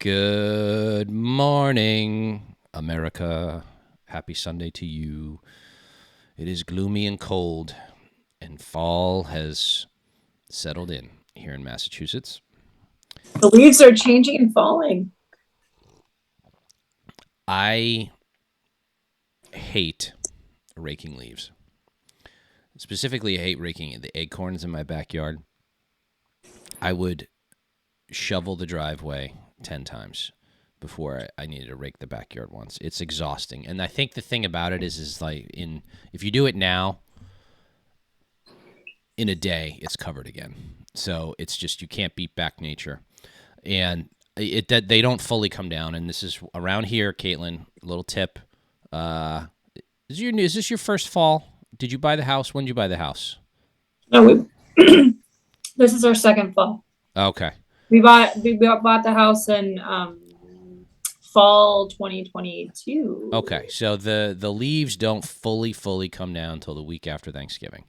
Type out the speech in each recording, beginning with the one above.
Good morning, America. Happy Sunday to you. It is gloomy and cold, and fall has settled in here in Massachusetts. The leaves are changing and falling. I hate raking leaves. Specifically, I hate raking the acorns in my backyard. I would shovel the driveway 10 times before I needed to rake the backyard once. It's exhausting. And I think the thing about it is like if you do it now, in a day, it's covered again. So it's just, you can't beat back nature. And they don't fully come down. And this is around here, Caitlin, a little tip. Is this your first fall? Did you buy the house? When did you buy the house? No, this is our second fall. Okay. We bought the house in fall 2022. Okay, so the leaves don't fully come down until the week after Thanksgiving.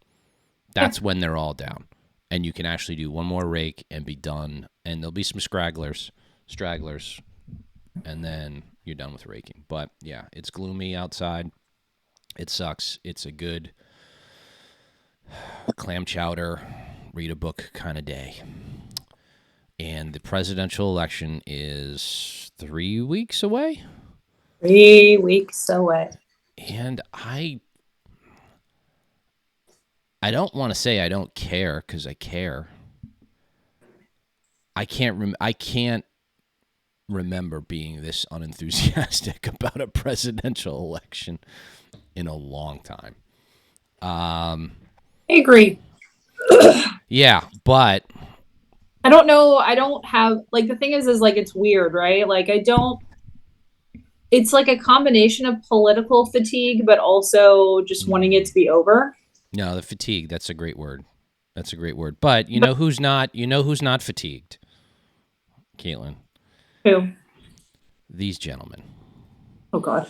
That's when they're all down, and you can actually do one more rake and be done. And there'll be some stragglers, and then you're done with raking. But yeah, it's gloomy outside. It sucks. It's a good clam chowder, read a book kind of day. And the presidential election is 3 weeks away. 3 weeks away. And I don't want to say I don't care, because I care. I can't remember being this unenthusiastic about a presidential election in a long time. I agree. Yeah, but I don't know. I don't have, like, the thing is like, it's weird, right? Like, it's like a combination of political fatigue, but also just wanting it to be over. No, the fatigue, that's a great word. That's a great word. But you know who's not fatigued? Caitlin. Who? These gentlemen. Oh, God.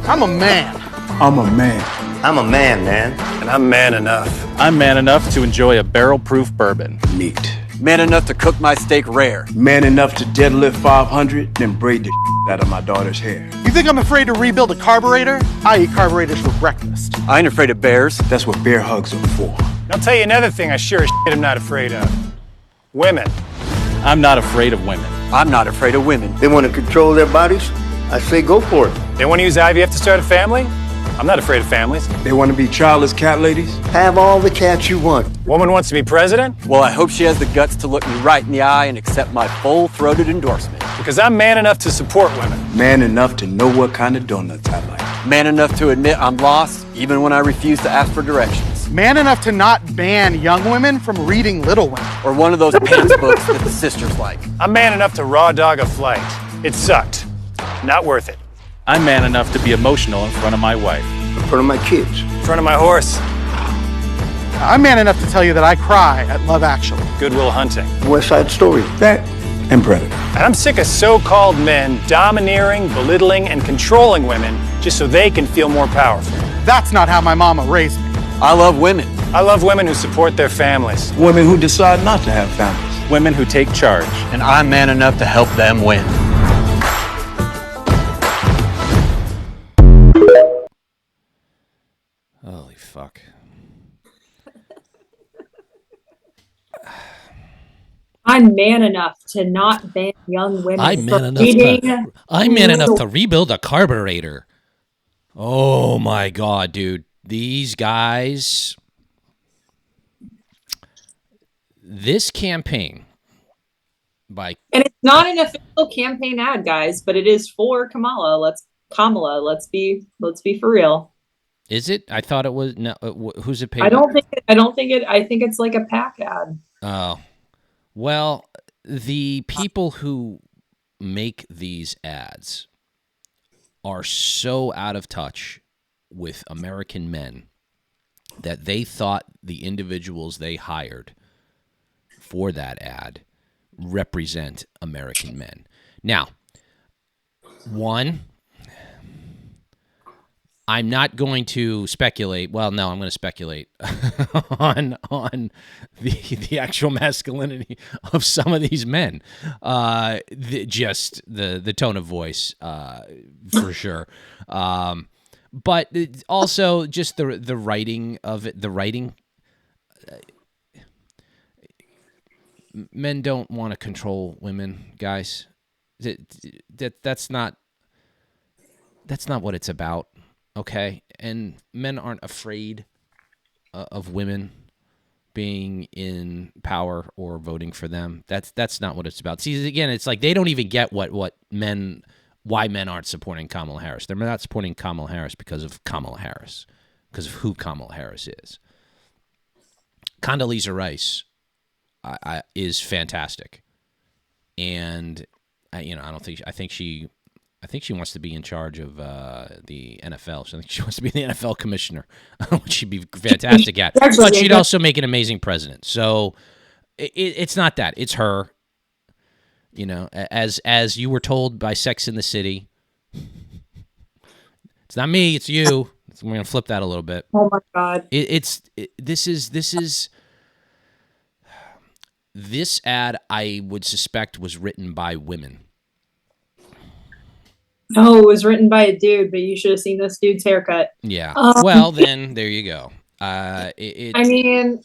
I'm a man. I'm a man. I'm a man, man. And I'm man enough. I'm man enough to enjoy a barrel-proof bourbon. Neat. Man enough to cook my steak rare. Man enough to deadlift 500, then braid the out of my daughter's hair. You think I'm afraid to rebuild a carburetor? I eat carburetors for breakfast. I ain't afraid of bears. That's what bear hugs are for. I'll tell you another thing I sure as shit am not afraid of. Women. I'm not afraid of women. I'm not afraid of women. They want to control their bodies? I say go for it. They want to use IVF to start a family? I'm not afraid of families. They want to be childless cat ladies? Have all the cats you want. Woman wants to be president? Well, I hope she has the guts to look me right in the eye and accept my full-throated endorsement. Because I'm man enough to support women. Man enough to know what kind of donuts I like. Man enough to admit I'm lost, even when I refuse to ask for directions. Man enough to not ban young women from reading Little Women. Or one of those pants books that the sisters like. I'm man enough to raw dog a flight. It sucked. Not worth it. I'm man enough to be emotional in front of my wife. In front of my kids. In front of my horse. I'm man enough to tell you that I cry at Love Actually. Good Will Hunting. West Side Story. That and Predator. And I'm sick of so-called men domineering, belittling, and controlling women just so they can feel more powerful. That's not how my mama raised me. I love women. I love women who support their families. Women who decide not to have families. Women who take charge. And I'm man enough to help them win. Holy fuck. I'm man enough to not ban young women. I'm man enough to rebuild a carburetor. Oh my God, dude. These guys. This campaign by And it's not an official campaign ad, guys, but it is for Kamala. Let's be for real. Is it? I thought it was. No, who's it paid? I think it's like a PAC ad. Oh. Well, the people who make these ads are so out of touch with American men that they thought the individuals they hired for that ad represent American men. Now, one, I'm not going to speculate. Well, no, I'm going to speculate on the actual masculinity of some of these men. Just the tone of voice, for sure. But also just the writing of it. The writing. Men don't want to control women, guys. That's not what it's about. Okay, and men aren't afraid of women being in power or voting for them. That's not what it's about. See, again, it's like they don't even get why men aren't supporting Kamala Harris. They're not supporting Kamala Harris because of Kamala Harris, because of who Kamala Harris is. Condoleezza Rice is fantastic, and I think she wants to be in charge of the NFL. So I think she wants to be the NFL commissioner, which she'd be fantastic at. But she'd also make an amazing president. So it's not that. It's her. As you were told by Sex in the City, it's not me, it's you. We're going to flip that a little bit. Oh, my God. This ad, I would suspect, was written by women. Oh, it was written by a dude, but you should have seen this dude's haircut. Yeah. Well, then there you go. I mean,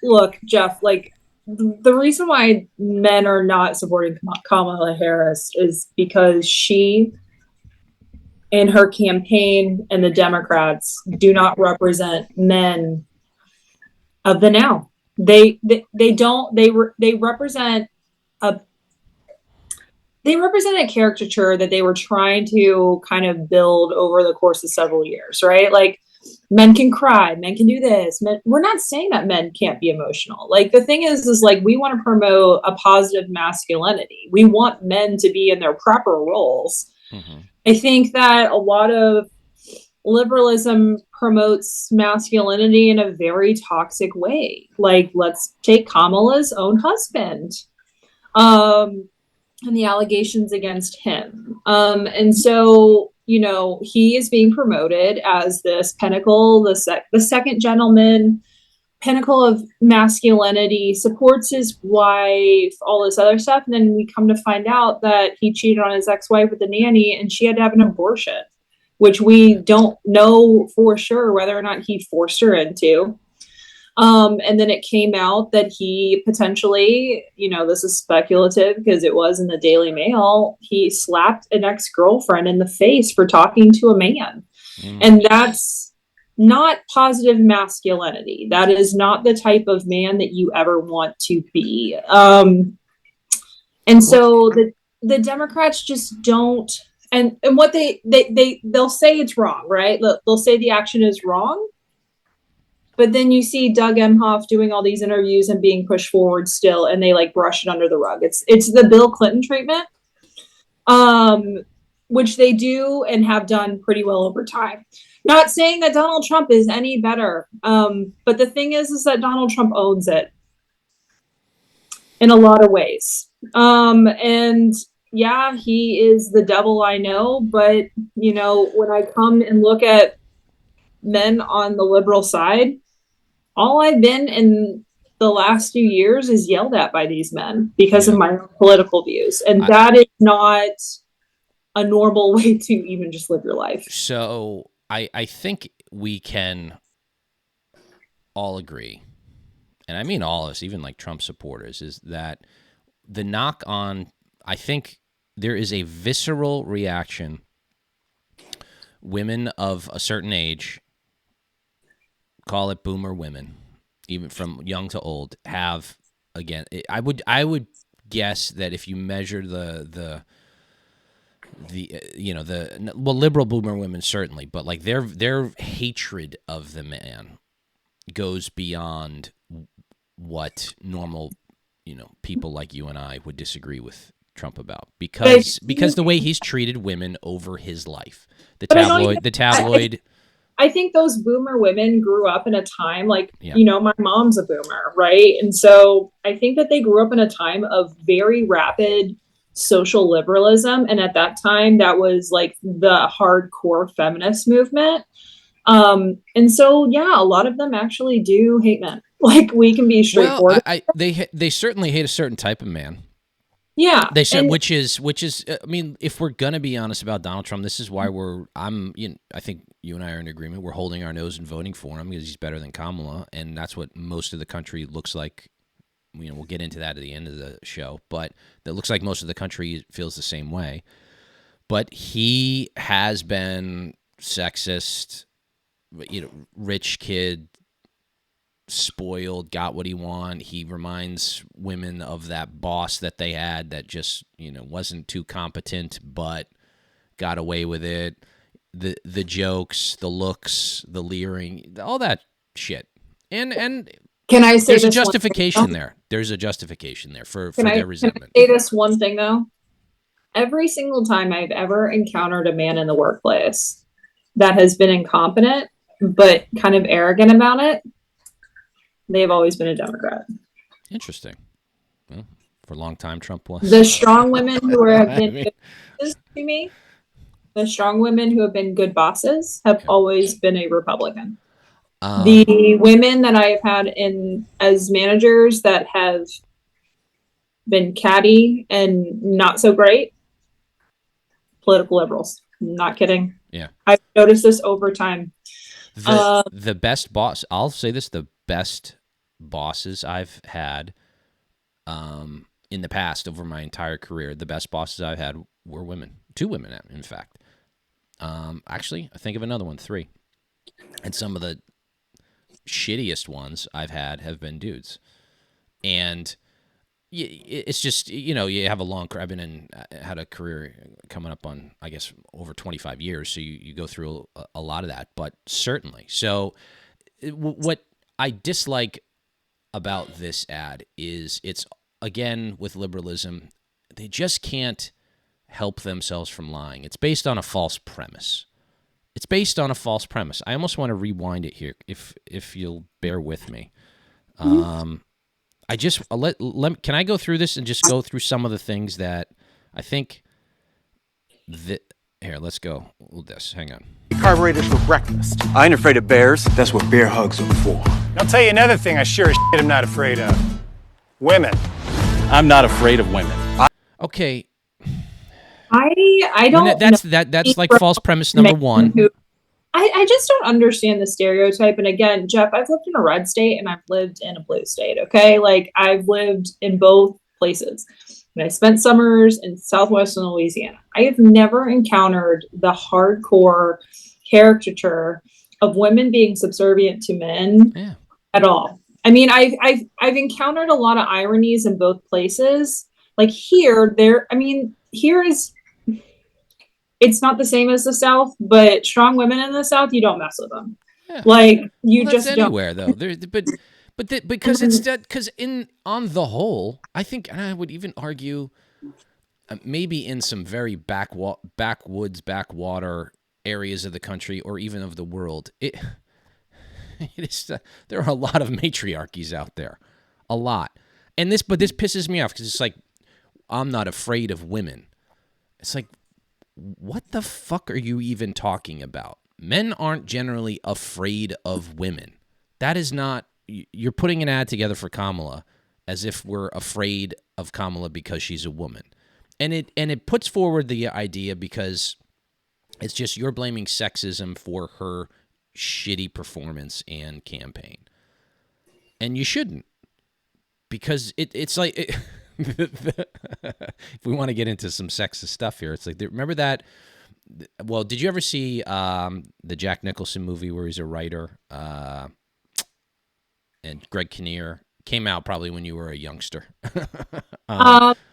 look, Jeff, like the reason why men are not supporting Kamala Harris is because she and her campaign and the Democrats do not represent men of the now. They represent a caricature that they were trying to kind of build over the course of several years, right? Like, men can cry, men can do this. We're not saying that men can't be emotional. Like, the thing is like, we want to promote a positive masculinity. We want men to be in their proper roles. Mm-hmm. I think that a lot of liberalism promotes masculinity in a very toxic way. Like, let's take Kamala's own husband. And the allegations against him. And so, he is being promoted as this pinnacle, the second gentleman, pinnacle of masculinity, supports his wife, all this other stuff. And then we come to find out that he cheated on his ex-wife with a nanny and she had to have an abortion, which we don't know for sure whether or not he forced her into. And then it came out that he potentially, this is speculative because it was in the Daily Mail, he slapped an ex-girlfriend in the face for talking to a man. And that's not positive masculinity. That is not the type of man that you ever want to be. And so the Democrats just don't, and what they'll say it's wrong, right? They'll say the action is wrong. But then you see Doug Emhoff doing all these interviews and being pushed forward still, and they like brush it under the rug. It's the Bill Clinton treatment, which they do and have done pretty well over time. Not saying that Donald Trump is any better, but the thing is that Donald Trump owns it in a lot of ways. And yeah, he is the devil, I know, but when I come and look at men on the liberal side, all I've been in the last few years is yelled at by these men because of my own political views. And that is not a normal way to even just live your life. So I think we can all agree, and I mean all of us, even like Trump supporters, is that the knock on, I think there is a visceral reaction. Women of a certain age, call it boomer women, even from young to old, have, again, I would guess that if you measure the liberal boomer women certainly, but like their hatred of the man goes beyond what normal people like you and I would disagree with Trump about, because the way he's treated women over his life, the tabloid. I think those boomer women grew up in a time like, my mom's a boomer, right? And so I think that they grew up in a time of very rapid social liberalism. And at that time, that was like the hardcore feminist movement. And so, yeah, a lot of them actually do hate men. Like, we can be straightforward. Well, they certainly hate a certain type of man. Yeah. They said, which is, I mean, if we're gonna be honest about Donald Trump, this is why I think you and I are in agreement. We're holding our nose and voting for him because he's better than Kamala, and that's what most of the country looks like. You know, we'll get into that at the end of the show, but it looks like most of the country feels the same way. But he has been sexist, you know, rich kid, spoiled, got what he wanted. He reminds women of that boss that they had that just, you know, wasn't too competent but got away with it. The jokes, the looks, the leering, all that shit. And can I say there's a this justification there. There's a justification there for their resentment. Can I say this one thing though? Every single time I've ever encountered a man in the workplace that has been incompetent but kind of arrogant about it, they've always been a Democrat. Interesting. Well, for a long time, Trump was. The strong women who have been good bosses to me, the strong women who have been good bosses have always been a Republican. The women that I have had as managers that have been catty and not so great, political liberals. Not kidding. Yeah. I've noticed this over time. The best boss, I'll say this, the best bosses I've had in the past over my entire career, the best bosses I've had were women. 2 women, in fact. Actually, I think of another one, 3. And some of the shittiest ones I've had have been dudes. And it's just, you know, you have a long career. I've been had a career coming up on, I guess, over 25 years. So you go through a lot of that, but certainly. So what I dislike about this ad is it's, again, with liberalism, they just can't help themselves from lying. It's based on a false premise. I almost want to rewind it here, if you'll bear with me. I just can I go through this and just go through some of the things that I think that here. Let's go with this. Hang on. Carburetors for breakfast. I ain't afraid of bears. That's what bear hugs are for. I'll tell you another thing I sure as shit am not afraid of. Women. I'm not afraid of women. Okay. I don't. That's like false premise number 1. I just don't understand the stereotype. And again, Jeff, I've lived in a red state and I've lived in a blue state. Okay, like I've lived in both places, and I spent summers in southwestern Louisiana. I have never encountered the hardcore caricature of women being subservient to men at all. I mean, I've encountered a lot of ironies in both places. Like here is. It's not the same as the South, but strong women in the South, you don't mess with them. Yeah. Like you just don't. Anywhere though, because it's that because on the whole, I think, and I would even argue, maybe in some very backwoods, backwater areas of the country or even of the world, it is there are a lot of matriarchies out there, a lot, but this pisses me off because it's like I'm not afraid of women. It's like, what the fuck are you even talking about? Men aren't generally afraid of women. That is not, you're putting an ad together for Kamala as if we're afraid of Kamala because she's a woman. And it puts forward the idea because it's just you're blaming sexism for her shitty performance and campaign. And you shouldn't. Because it's like... if we want to get into some sexist stuff here, it's like, remember that? Well, did you ever see the Jack Nicholson movie where he's a writer? And Greg Kinnear came out probably when you were a youngster.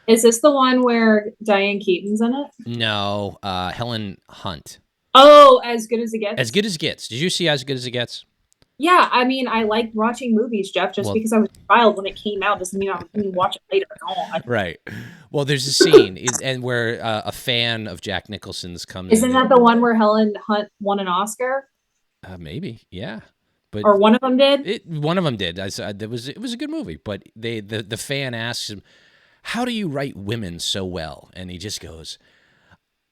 Is this the one where Diane Keaton's in it? No, Helen Hunt. Oh, As Good as It Gets. As Good as It Gets. Did you see As Good as It Gets? Yeah, I mean, I like watching movies, Jeff. Because I was a child when it came out doesn't mean I can watch it later. No, right. Well, there's a scene and where a fan of Jack Nicholson's comes. Isn't that the one where Helen Hunt won an Oscar? Maybe, yeah. But or one of them did. One of them did. It was a good movie, but the fan asks him, how do you write women so well? And he just goes,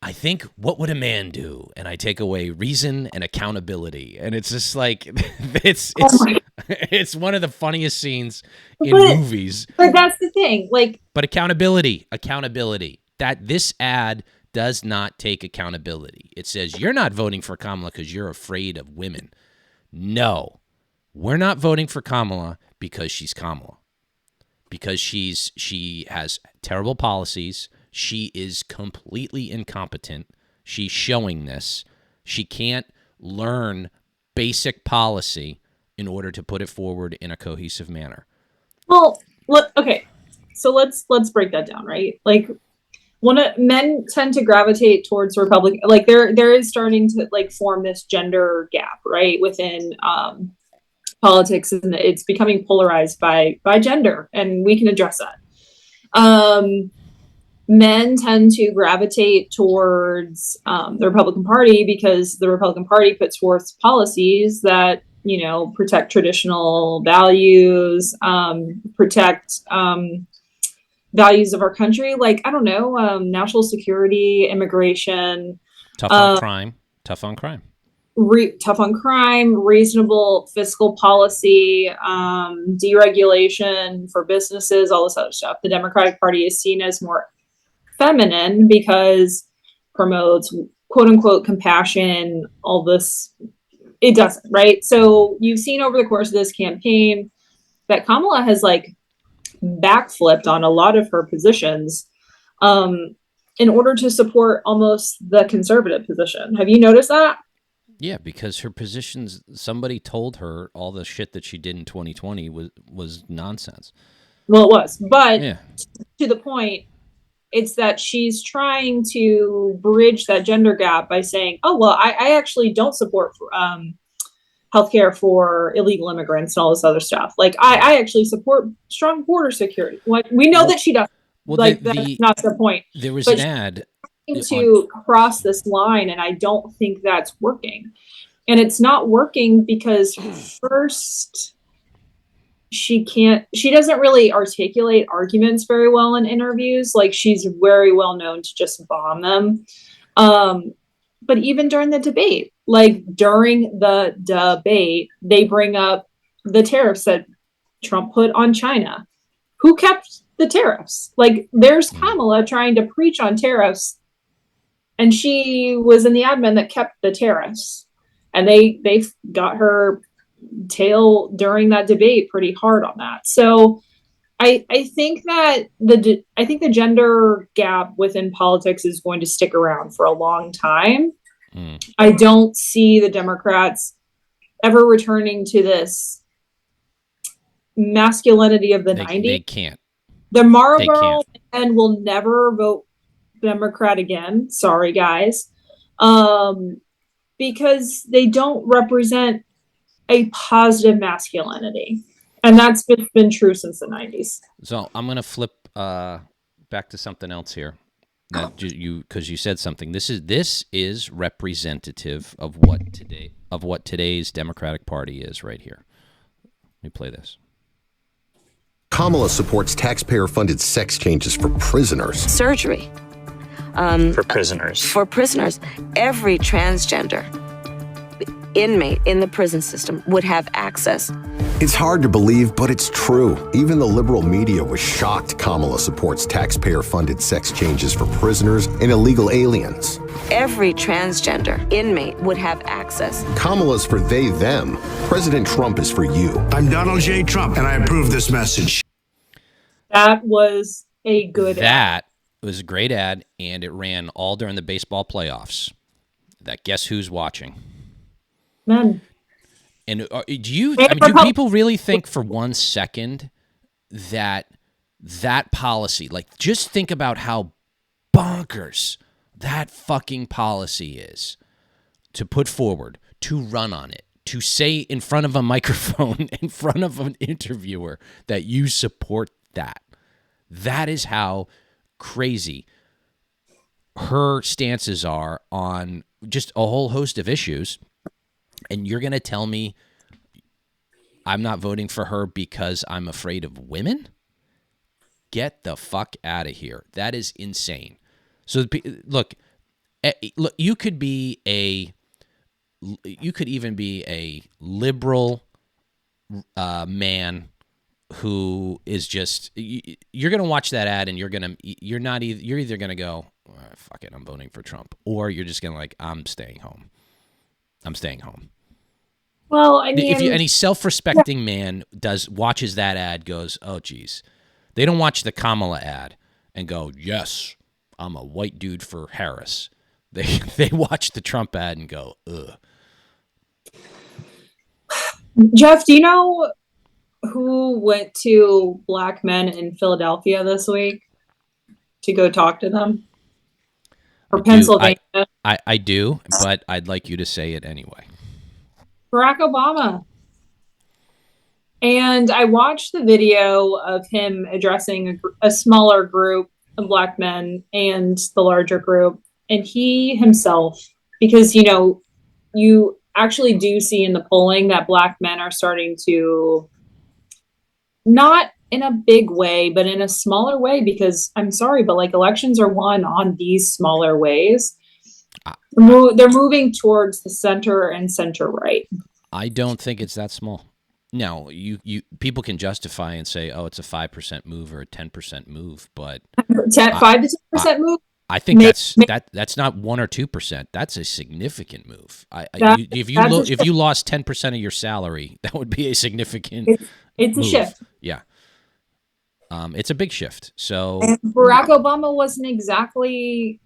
I think, what would a man do? And I take away reason and accountability. And it's just like, it's one of the funniest scenes in movies. But that's the thing. Like, but accountability, that this ad does not take accountability. It says, you're not voting for Kamala because you're afraid of women. No, we're not voting for Kamala because she's Kamala. Because she has terrible policies. She is completely incompetent. She's showing this. She can't learn basic policy in order to put it forward in a cohesive manner. Well, okay. So let's break that down, right? Like, men tend to gravitate towards Republican. Like, there is starting to like form this gender gap, right, within politics, and it's becoming polarized by gender, and we can address that. Men tend to gravitate towards the Republican Party because the Republican Party puts forth policies that, you know, protect traditional values, protect values of our country, like, I don't know, national security, immigration, tough on crime, tough on crime, reasonable fiscal policy, deregulation for businesses, all this other stuff. The Democratic Party is seen as more feminine because promotes quote unquote compassion, all this. It doesn't, right? So you've seen over the course of this campaign that Kamala has like backflipped on a lot of her positions in order to support almost the conservative position. Have you noticed that? Yeah, because her positions, somebody told her all the shit that she did in 2020 was nonsense. Well, it was, but to the point, it's that she's trying to bridge that gender gap by saying, oh, well, I actually don't support healthcare for illegal immigrants and all this other stuff. Like, I actually support strong border security. Like, we know that she doesn't. Well, like, that's not the point. There was an ad to cross this line, and I don't think that's working. And it's not working because first, she doesn't really articulate arguments very well in interviews. Like, she's very well known to just bomb them. But even during the debate, they bring up the tariffs that Trump put on China. Who kept the tariffs? Like, there's Kamala trying to preach on tariffs, and she was in the admin that kept the tariffs. And they got her tail during that debate pretty hard on that. So I think that the gender gap within politics is going to stick around for a long time. I don't see the Democrats ever returning to this masculinity of the 90s. They can't. The Marlboro men will never vote Democrat again. Sorry, guys. Because they don't represent a positive masculinity. And that's been true since the 90s. So I'm going to flip back to something else here. Because you said something. This is representative of what today's Democratic Party is right here. Let me play this. Kamala supports taxpayer-funded sex changes for prisoners. Surgery. For prisoners. For prisoners. Every transgender inmate in the prison system would have access. It's hard to believe, but it's true. Even the liberal media was shocked Kamala supports taxpayer-funded sex changes for prisoners and illegal aliens. Every transgender inmate would have access. Kamala's for they, them. President Trump is for you. I'm Donald J. Trump, and I approve this message. That was a good ad. It was a great ad, and it ran all during the baseball playoffs. That Guess Who's Watching. Men. And do people really think for 1 second that policy, like, just think about how bonkers that fucking policy is to put forward, to run on it, to say in front of a microphone, in front of an interviewer that you support that. That is how crazy her stances are on just a whole host of issues. And you're going to tell me I'm not voting for her because I'm afraid of women? get the fuck out of here. That is insane. So look, you could even be a liberal man who is just, you're going to watch that ad and you're either going to go, oh, fuck it, I'm voting for Trump, or you're just going to like, I'm staying home. Well, I mean, if any self-respecting man watches that ad, goes, oh geez, they don't watch the Kamala ad and go, yes, I'm a white dude for Harris. They watch the Trump ad and go, ugh. Jeff, do you know who went to black men in Philadelphia this week to go talk to them? Or Pennsylvania? I do, but I'd like you to say it anyway. Barack Obama. And I watched the video of him addressing a smaller group of black men and the larger group. And he himself, because, you know, you actually do see in the polling that black men are starting to, not in a big way, but in a smaller way, because I'm sorry, but like elections are won on these smaller ways. They're moving towards the center and center right. I don't think it's that small. No, you people can justify and say, oh, it's a 5% move or a 10% move, but 5 to 10% move. I think that's not 1 or 2%. That's a significant move. If you lost 10% of your salary, that would be a significant. It's move. A shift. Yeah. It's a big shift. So and Barack Obama wasn't exactly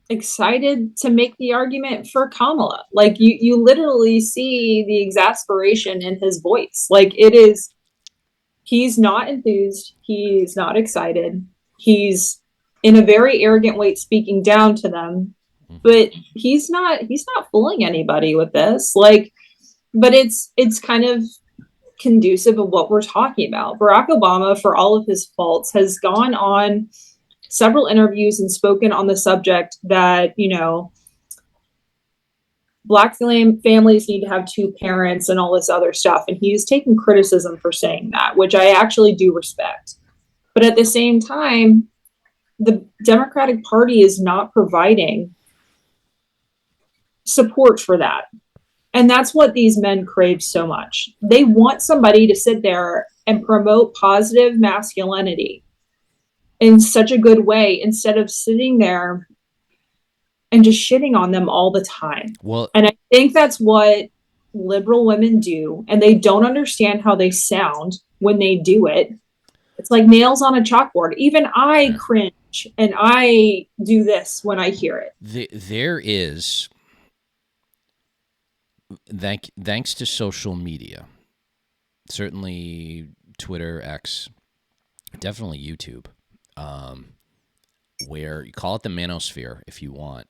excited to make the argument for Kamala. Like you literally see the exasperation in his voice. Like he's not enthused. He's not excited. He's in a very arrogant way speaking down to them, but he's not fooling anybody with this. Like, but it's kind of conducive of what we're talking about. Barack Obama, for all of his faults, has gone on several interviews and spoken on the subject that, you know, black families need to have 2 parents and all this other stuff. And he's taken criticism for saying that, which I actually do respect. But at the same time, the Democratic Party is not providing support for that. And that's what these men crave so much. They want somebody to sit there and promote positive masculinity in such a good way, instead of sitting there and just shitting on them all the time. Well, and I think that's what liberal women do, and they don't understand how they sound when they do it. It's like nails on a chalkboard. Even I cringe and I do this when I hear it. There is, thanks to social media, certainly Twitter, X, definitely YouTube, where you call it the manosphere if you want.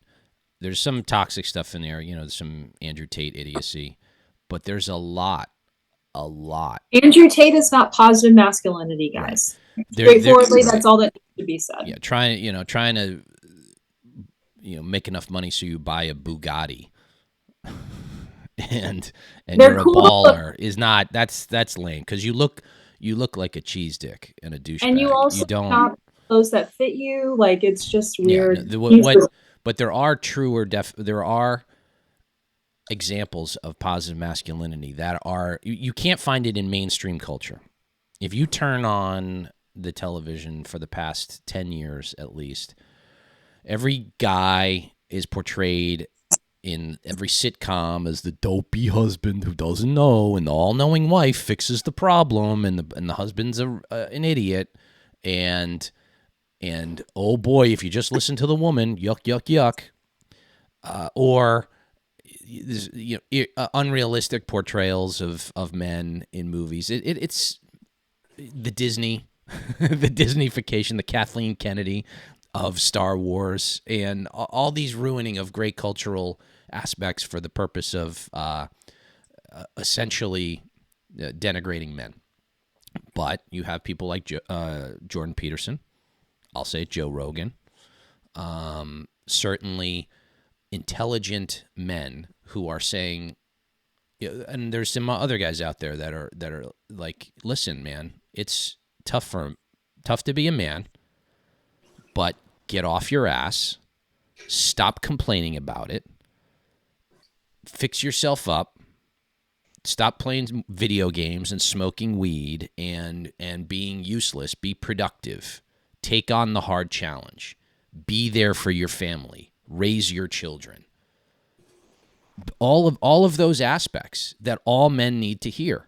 There's some toxic stuff in there, you know, there's some Andrew Tate idiocy, but there's a lot. Andrew Tate is not positive masculinity, guys. Right. Straightforwardly, that's all that needs to be said. Yeah, trying to make enough money so you buy a Bugatti. and you're a baller is not, that's lame, because you look like a cheese dick and a douchebag. And you also don't have clothes that fit you. Like, it's just weird. Yeah, but there are there are examples of positive masculinity that are, you can't find it in mainstream culture. If you turn on the television for the past 10 years at least, every guy is portrayed in every sitcom as the dopey husband who doesn't know, and the all-knowing wife fixes the problem, and the husband's an idiot, and oh boy, if you just listen to the woman, yuck, yuck, yuck, or unrealistic portrayals of men in movies. It's the Disney, the Disneyfication, the Kathleen Kennedy of Star Wars, and all these ruining of great cultural aspects for the purpose of essentially denigrating men. But you have people like Jordan Peterson, I'll say Joe Rogan, certainly intelligent men who are saying, and there's some other guys out there that are like, listen, man, it's tough for Tough to be a man, but get off your ass. Stop complaining about it. Fix yourself up. Stop playing video games and smoking weed and being useless. Be productive. Take on the hard challenge. Be there for your family. Raise your children. All of those aspects that all men need to hear.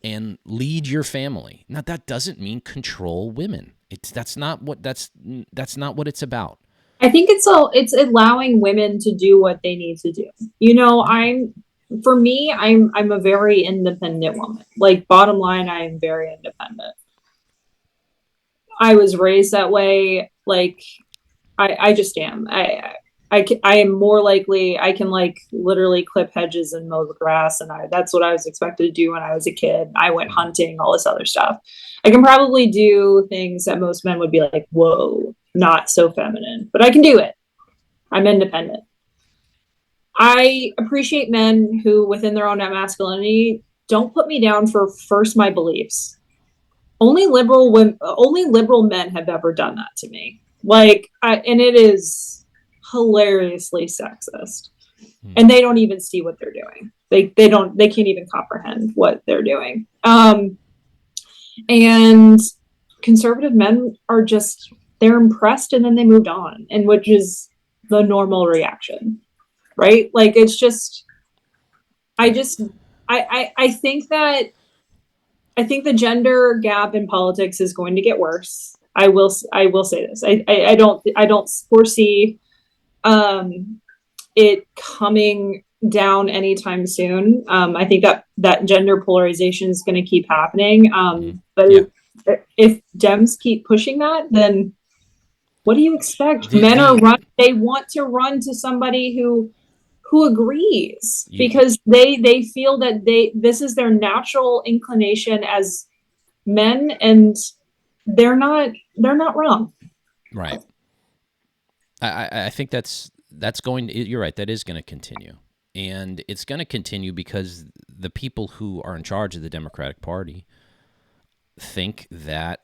And lead your family. Now that doesn't mean control women. That's not what it's about. I think it's allowing women to do what they need to do. I'm a very independent woman. Like, bottom line, I am very independent. I was raised that way. Like, I just am. I am more likely, I can like literally clip hedges and mow the grass. And that's what I was expected to do when I was a kid. I went hunting, all this other stuff. I can probably do things that most men would be like, whoa, not so feminine, but I can do it. I'm independent. I appreciate men who, within their own masculinity, don't put me down for first my beliefs. Only liberal men have ever done that to me. Like, and it is hilariously sexist, and they don't even see what they're doing. They can't even comprehend what they're doing. And conservative men are just, they're impressed and then they moved on, and which is the normal reaction, right? Like, it's just, I think the gender gap in politics is going to get worse. I will say this. I don't foresee it coming down anytime soon. I think that gender polarization is going to keep happening. But if Dems keep pushing that, then what do you expect? Men are they want to run to somebody who agrees, because they feel that this is their natural inclination as men, and they're not wrong. Right. I think that's going to, you're right, that is going to continue. And it's going to continue because the people who are in charge of the Democratic Party think that,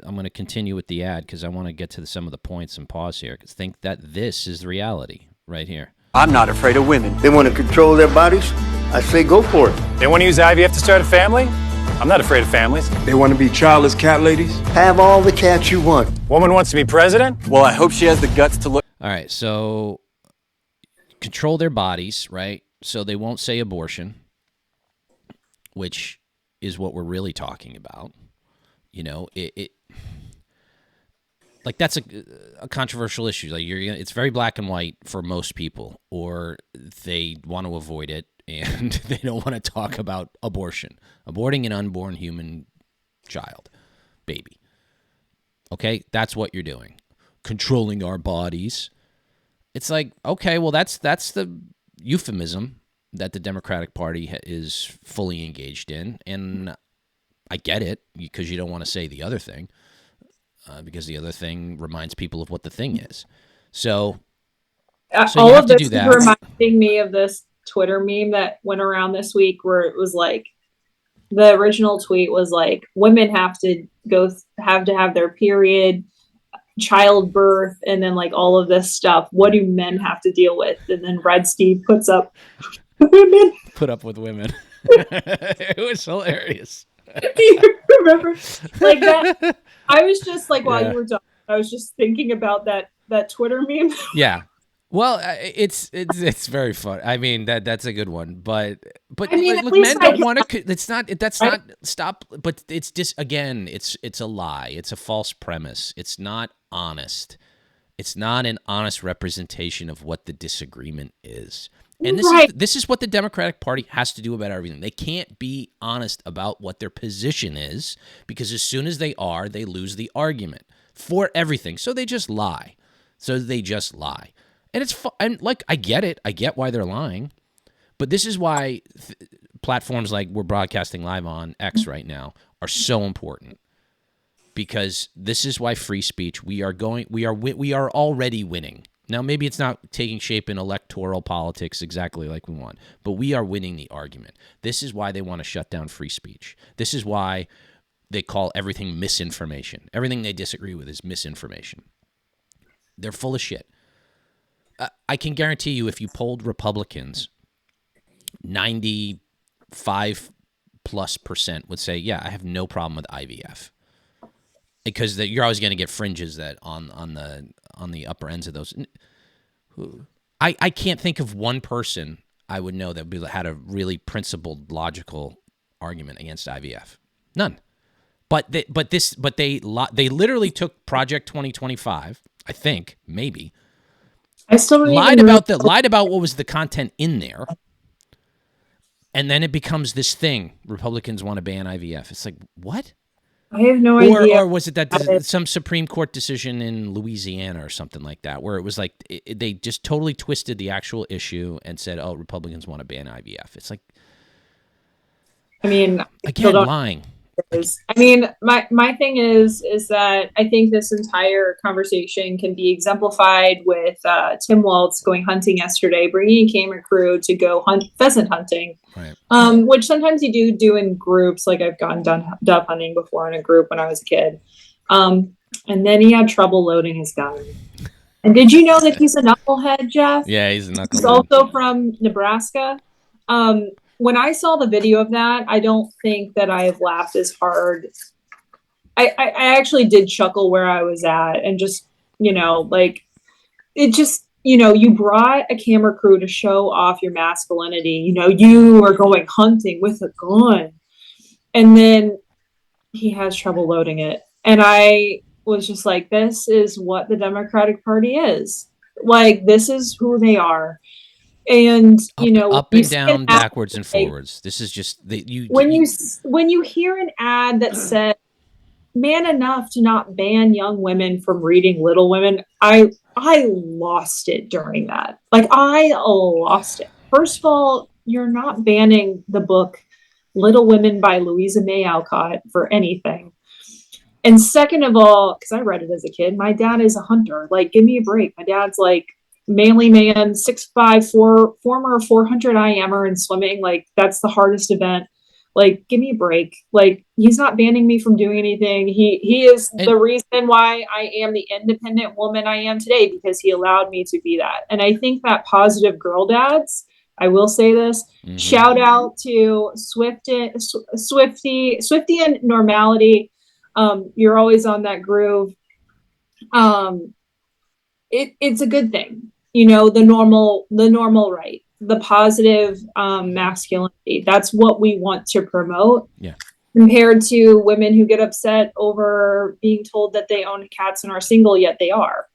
I'm going to continue with the ad because I want to get to some of the points and pause here, because think that this is the reality right here. I'm not afraid of women. They want to control their bodies? I say go for it. They want to use IVF to start a family? I'm not afraid of families. They want to be childless cat ladies? Have all the cats you want. Woman wants to be president? Well, I hope she has the guts to look. All right, so control their bodies, right? So they won't say abortion, which is what we're really talking about. It like, that's a controversial issue. Like, it's very black and white for most people, or they want to avoid it and they don't want to talk about abortion, aborting an unborn human child, baby. Okay, that's what you're doing. Controlling our bodies. It's like, okay, well, that's the euphemism that the Democratic Party is fully engaged in, and I get it, because you don't want to say the other thing, because the other thing reminds people of what the thing is. So all of this is reminding me of this Twitter meme that went around this week, where it was like, the original tweet was like, women have to have their period, childbirth, and then like all of this stuff. What do men have to deal with? And then Red Steve puts up women. Put up with women. It was hilarious. Do you remember like that? I was just like, while you were talking, I was just thinking about that Twitter meme. Yeah. Well, it's very fun. I mean, that's a good one, but I mean, look, men don't want to. It's not. That's not. Stop. But it's just, again, it's a lie. It's a false premise. It's not honest. It's not an honest representation of what the disagreement is. And this is what the Democratic Party has to do about everything. They can't be honest about what their position is, because as soon as they are, they lose the argument for everything. So they just lie. And and like, I get it. I get why they're lying. But this is why platforms like we're broadcasting live on X right now are so important. Because this is why free speech, we are already winning. Now, maybe it's not taking shape in electoral politics exactly like we want, but we are winning the argument. This is why they want to shut down free speech. This is why they call everything misinformation. Everything they disagree with is misinformation. They're full of shit. I can guarantee you, if you polled Republicans, 95+% would say, yeah, I have no problem with IVF. Because you're always going to get fringes that on the upper ends of those. I can't think of one person I would know that had a really principled, logical argument against IVF. None. But they literally took Project 2025. I think maybe I still lied about what was the content in there, and then it becomes this thing. Republicans want to ban IVF. It's like, what? I have no idea. Or was it some Supreme Court decision in Louisiana or something like that, where it was like they just totally twisted the actual issue and said, "Oh, Republicans want to ban IVF." It's like, I mean, again, lying. I mean, my thing is that I think this entire conversation can be exemplified with Tim Waltz going hunting yesterday, bringing a camera crew to go hunt pheasant hunting, right. Which sometimes you do in groups. Like I've gone dove hunting before in a group when I was a kid, and then he had trouble loading his gun. And did you know that he's a knucklehead, Jeff? Yeah, he's a knucklehead. He's also from Nebraska. When I saw the video of that, I don't think that I have laughed as hard. I actually did chuckle where I was at, and just, like, it just, you brought a camera crew to show off your masculinity. You are going hunting with a gun, and then he has trouble loading it. And I was just like, this is what the Democratic Party is. Like, this is who they are. And up and down, backwards and forwards. This is just when you hear an ad that said "man enough to not ban young women from reading Little Women," I lost it during that. Like, I lost it. First of all, you're not banning the book Little Women by Louisa May Alcott for anything. And second of all, because I read it as a kid, my dad is a hunter. Like, give me a break. My dad's like manly man, 6'5", former 400 IMer in swimming. Like, that's the hardest event. Like, give me a break. Like, he's not banning me from doing anything. He is the reason why I am the independent woman I am today, because he allowed me to be that. And I think that positive girl dads, I will say this, shout out to Swifty and Normality. You're always on that groove. It's a good thing. The normal right, the positive masculinity. That's what we want to promote. Yeah. Compared to women who get upset over being told that they own cats and are single, yet they are.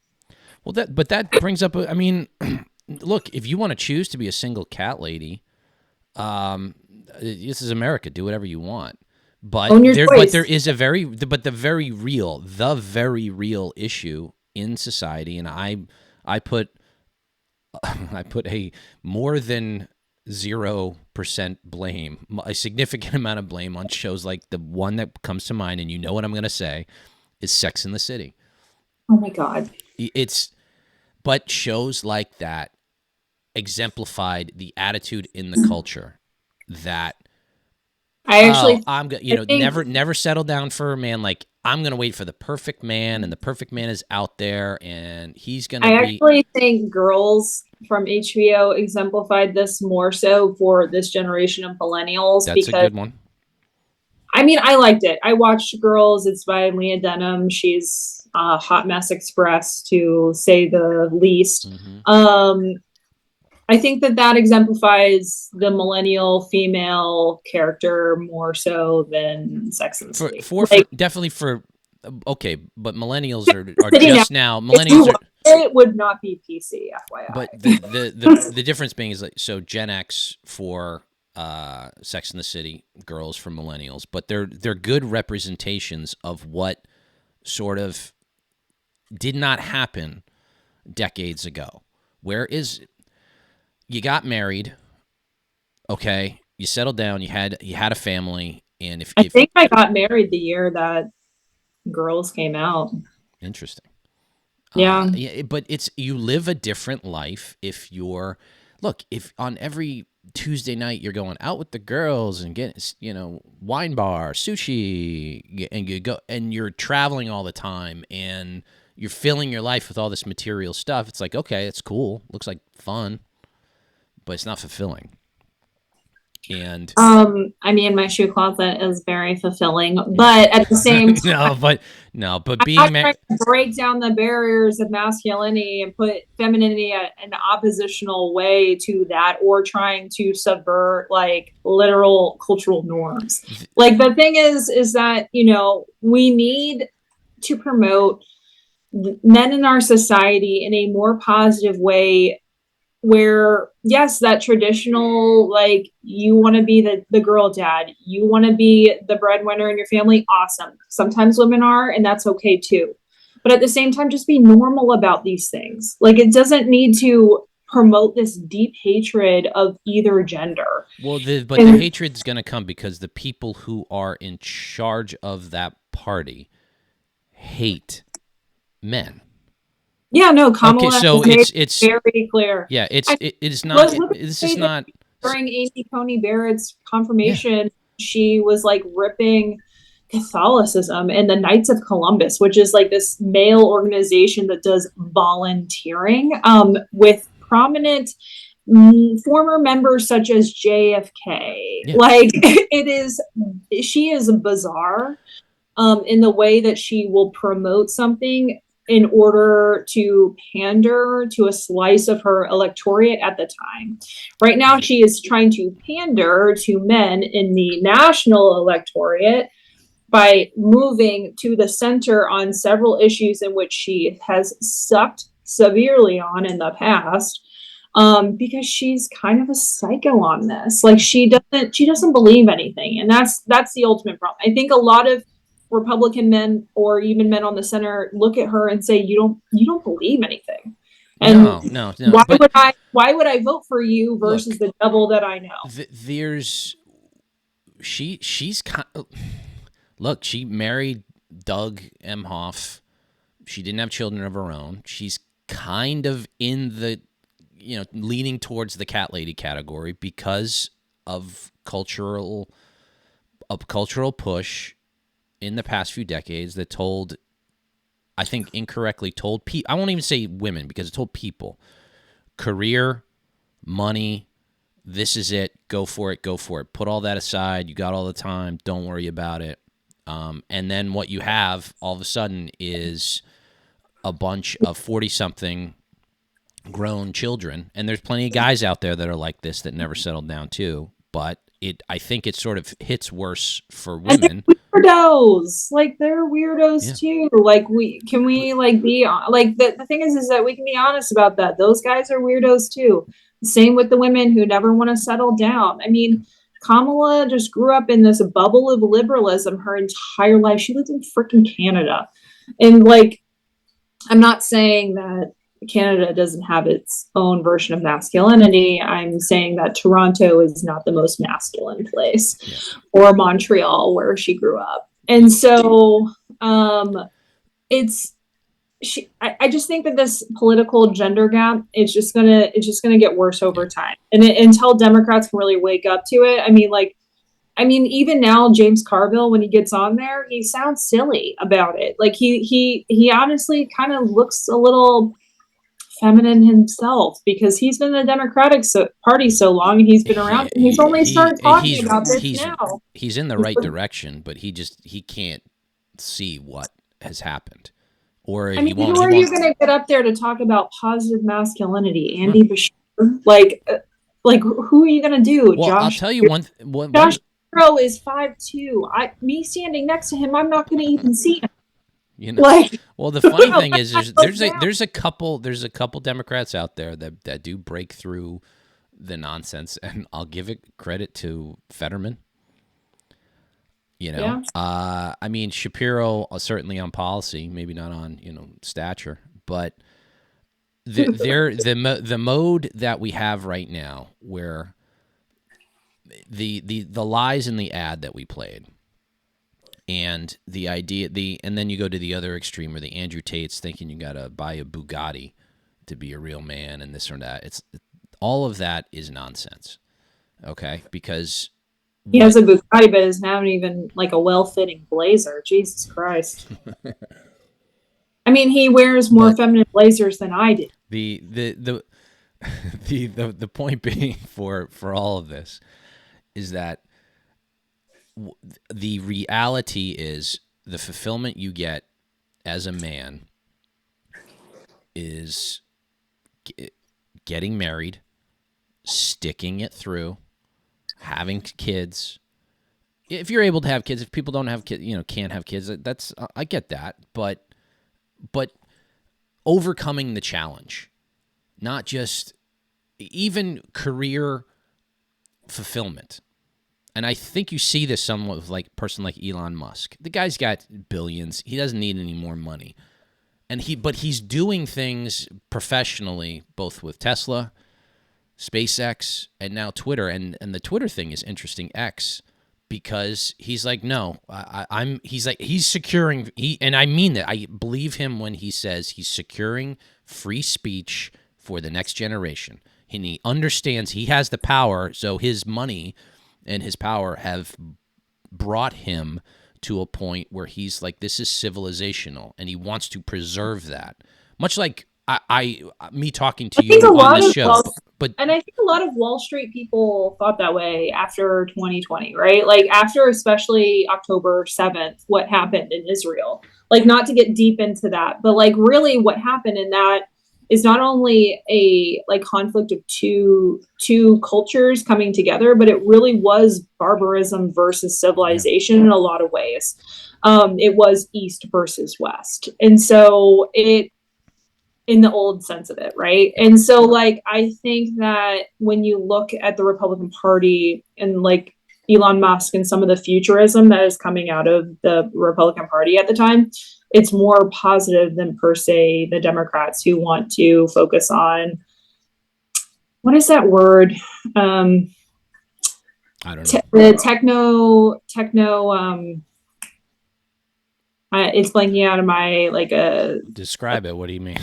Well, that brings up, I mean, look, if you want to choose to be a single cat lady, this is America. Do whatever you want. But there is the very real issue in society, and I put a more than 0% blame, a significant amount of blame on shows like the one that comes to mind, and you know what I'm going to say, is Sex and the City. Oh my God. But shows like that exemplified the attitude in the culture that I actually, never settle down for a man. Like, I'm going to wait for the perfect man, and the perfect man is out there, and he's going to be... I actually think Girls from HBO exemplified this more so for this generation of millennials. That's a good one. I mean, I liked it. I watched Girls. It's by Leah Dunham. She's a hot mess express, to say the least. I think that exemplifies the millennial female character more so than Sex and the City. Definitely for, okay, but millennials are just now. Millennials it would not be PC, FYI. But the difference being is, like, so Gen X for Sex and the City, Girls for millennials, but they're good representations of what sort of did not happen decades ago. You got married, okay, you settled down, you had a family, and I think I got married the year that Girls came out. Interesting. Yeah. But you live a different life if on every Tuesday night you're going out with the girls and getting, wine bar, sushi, and you go and you're traveling all the time and you're filling your life with all this material stuff. It's like, okay, it's cool. Looks like fun, but it's not fulfilling. And I mean, my shoe closet is very fulfilling, but at the same time, but I'm being not married, trying to break down the barriers of masculinity and put femininity in an oppositional way to that, or trying to subvert like literal cultural norms. Like the thing is that, we need to promote men in our society in a more positive way, where yes, that traditional, like, you want to be the girl dad, you want to be the breadwinner in your family, awesome. Sometimes women are, and that's okay too. But at the same time, just be normal about these things. Like, it doesn't need to promote this deep hatred of either gender. Well, the hatred's going to come because the people who are in charge of that party hate men. Yeah, no, Kamala okay, so it's very clear. Yeah, it is not. This is not. During Amy Coney Barrett's confirmation, she was like ripping Catholicism and the Knights of Columbus, which is like this male organization that does volunteering with prominent former members such as JFK. Yeah. Like, she is bizarre in the way that she will promote something in order to pander to a slice of her electorate at the time. Right now, she is trying to pander to men in the national electorate by moving to the center on several issues in which she has sucked severely on in the past, because she's kind of a psycho on this. Like, she doesn't believe anything, and that's the ultimate problem. I think a lot of Republican men, or even men on the center, look at her and say, you don't believe anything. And no. Why would I vote for you versus the devil that I know? She's kind of, look, she married Doug Emhoff. She didn't have children of her own. She's kind of in the, leaning towards the cat lady category because of cultural push in the past few decades that told, I think incorrectly told people, I won't even say women because it told people, career, money, this is it, go for it, put all that aside, you got all the time, don't worry about it. And then what you have all of a sudden is a bunch of 40-something grown children, and there's plenty of guys out there that are like this that never settled down too, but I think it sort of hits worse for women. Weirdos, like, they're weirdos too. Like, the thing is that we can be honest about that. Those guys are weirdos too. Same with the women who never want to settle down. I mean, Kamala just grew up in this bubble of liberalism her entire life. She lived in freaking Canada, and like, I'm not saying that Canada doesn't have its own version of masculinity. I'm saying that Toronto is not the most masculine place, or Montreal, where she grew up. And so I just think that this political gender gap is just gonna get worse over time. And until Democrats can really wake up to it. I mean, even now, James Carville, when he gets on there, he sounds silly about it. Like, he honestly kind of looks a little feminine himself, because he's been in the Democratic Party so long, and he's been around, and he's only started talking about this now. He's in the right direction, but he can't see what has happened. Or I mean, who are you going to get up there to talk about positive masculinity? Andy Bashir? Like, who are you going to do? Well, I'll tell you one. Josh Pro is 5'2". Me standing next to him, I'm not going to even see him. Well, the funny thing is, there's a couple Democrats out there that do break through the nonsense, and I'll give it credit to Fetterman. I mean, Shapiro certainly on policy, maybe not on stature, but the mode that we have right now, where the lies in the ad that we played. And the idea, and then you go to the other extreme, where the Andrew Tate's thinking you got to buy a Bugatti to be a real man, and this or that. All of that is nonsense. Okay, because he has a Bugatti, but is not even like a well-fitting blazer. Jesus Christ. I mean, he wears more feminine blazers than I do. The point being for all of this is that the reality is the fulfillment you get as a man is getting married, sticking it through, having kids. If you're able to have kids, if people don't have kids, can't have kids, that's I get that, but overcoming the challenge, not just even career fulfillment. And I think you see this somewhat with like a person like Elon Musk. The guy's got billions. He doesn't need any more money. But he's doing things professionally, both with Tesla, SpaceX, and now Twitter. And the Twitter thing is interesting, X, because he's like, no, he's securing, and I mean that. I believe him when he says he's securing free speech for the next generation. And he understands he has the power, so his money and his power have brought him to a point where he's like, this is civilizational, and he wants to preserve that. Much like me talking to you on the show. And I think a lot of Wall Street people thought that way after 2020, right? Like after especially October 7th, what happened in Israel. Like not to get deep into that, but like really what happened in that is not only a like conflict of two cultures coming together, but it really was barbarism versus civilization in a lot of ways. It was East versus West. And so in the old sense of it, right? And so like, I think that when you look at the Republican Party and like Elon Musk and some of the futurism that is coming out of the Republican Party at the time, it's more positive than per se the Democrats who want to focus on, what is that word? I don't know. The techno, it's blanking out of my describe it. What do you mean?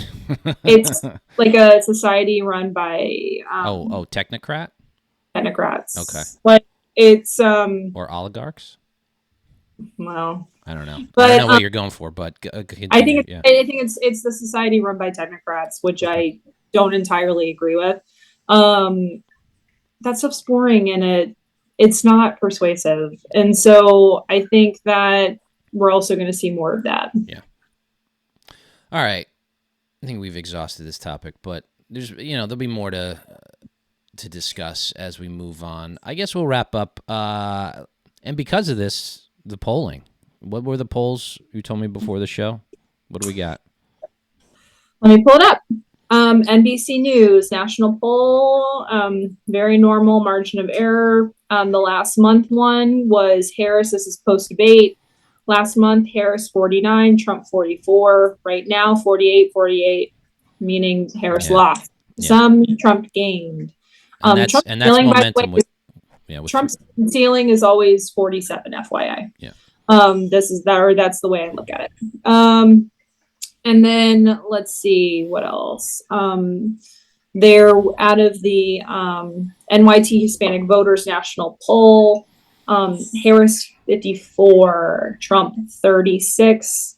It's like a society run by technocrats. Okay. Like it's or oligarchs. Well, I don't know. But, I don't know what you're going for, but continue. I think it's the society run by technocrats, which I don't entirely agree with. That stuff's boring and it's not persuasive, and so I think that we're also going to see more of that. Yeah. All right. I think we've exhausted this topic, but there's there'll be more to discuss as we move on. I guess we'll wrap up. And because of this, the polling. What were the polls you told me before the show? What do we got? Let me pull it up. NBC News national poll, very normal margin of error. The last month one was Harris. This is post debate. Last month, Harris 49, Trump 44. Right now, 48, meaning Harris lost. Yeah. Some Trump gained. And that's momentum. Trump's ceiling is always 47, FYI. Yeah. That's the way I look at it. And then let's see what else. They're out of the NYT Hispanic Voters National Poll. Harris 54, Trump 36,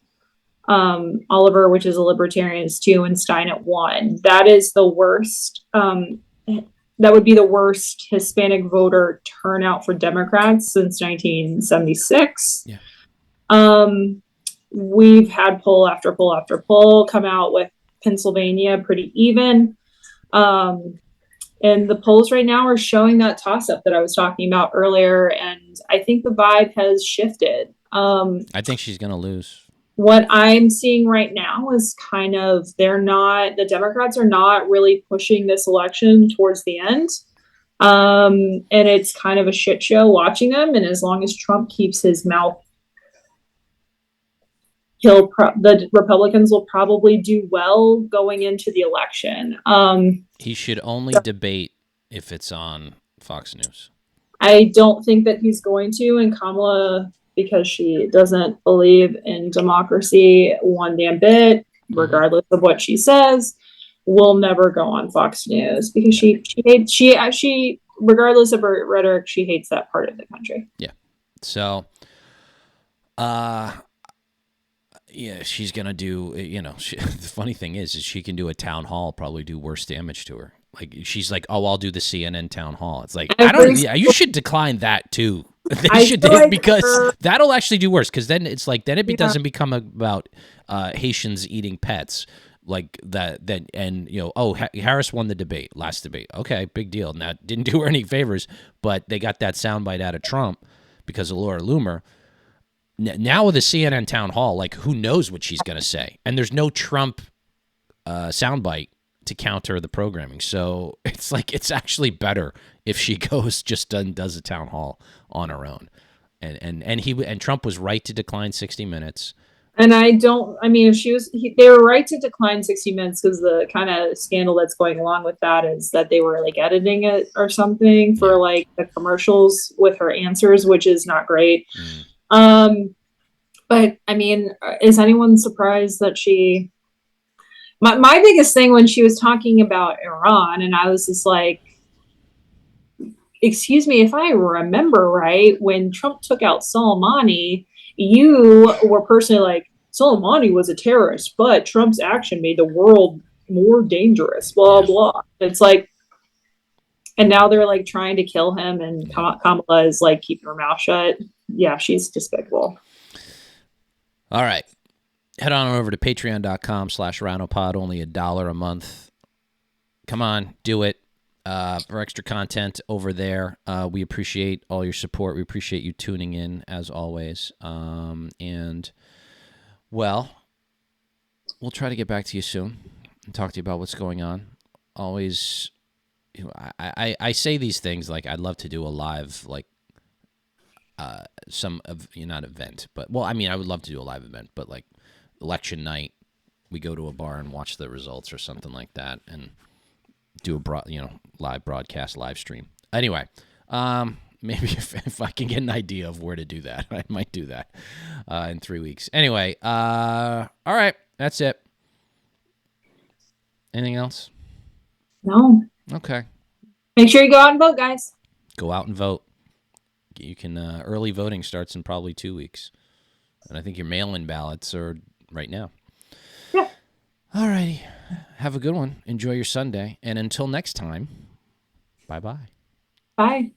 Oliver, which is a libertarian, is 2, and Stein at 1. That is the worst. That would be the worst Hispanic voter turnout for Democrats since 1976. Yeah. We've had poll after poll after poll come out with Pennsylvania pretty even. And the polls right now are showing that toss-up that I was talking about earlier, and I think the vibe has shifted. I think she's going to lose. What I'm seeing right now is kind of the Democrats are not really pushing this election towards the end. And it's kind of a shit show watching them. And as long as Trump keeps his mouth, the Republicans will probably do well going into the election. He should only debate if it's on Fox News. I don't think that he's going to, and Kamala, because she doesn't believe in democracy one damn bit, regardless of what she says, will never go on Fox News because she regardless of her rhetoric, she hates that part of the country. Yeah. So, yeah, she's going to do, the funny thing is she can do a town hall, probably do worse damage to her. Like, she's like, oh, I'll do the CNN town hall. It's like, you should decline that too. They should, because that'll actually do worse. Because then it's like, then it doesn't become about Haitians eating pets. Like that, Harris won the debate, last debate. Okay, big deal. Now, didn't do her any favors, but they got that soundbite out of Trump because of Laura Loomer. Now with the CNN town hall, like, who knows what she's going to say? And there's no Trump soundbite to counter the programming. So it's like, it's actually better if she goes just and does a town hall on her own. And Trump was right to decline 60 Minutes. And if they were right to decline 60 Minutes, because the kind of scandal that's going along with that is that they were like editing it or something for like the commercials with her answers, which is not great. But I mean, is anyone surprised that my biggest thing when she was talking about Iran, and I was just like, excuse me, if I remember right, when Trump took out Soleimani, you were personally like, Soleimani was a terrorist, but Trump's action made the world more dangerous, blah, blah. It's like, and now they're like trying to kill him, and Kamala is like keeping her mouth shut. Yeah, she's despicable. All right. Head on over to patreon.com/RhinoPod, only $1 a month. Come on, do it. For extra content over there. We appreciate all your support. We appreciate you tuning in as always. And well, we'll try to get back to you soon and talk to you about what's going on. Always, I say these things like I'd love to do a live, like not event, but I would love to do a live event, but like election night, we go to a bar and watch the results or something like that, and do a live broadcast, live stream. Anyway, maybe if I can get an idea of where to do that, I might do that in 3 weeks. Anyway, all right, that's it. Anything else? No. Okay. Make sure you go out and vote, guys. Go out and vote. You can early voting starts in probably 2 weeks, and I think your mail-in ballots are right now. Yeah. All righty. Have a good one. Enjoy your Sunday. And until next time, bye-bye. Bye.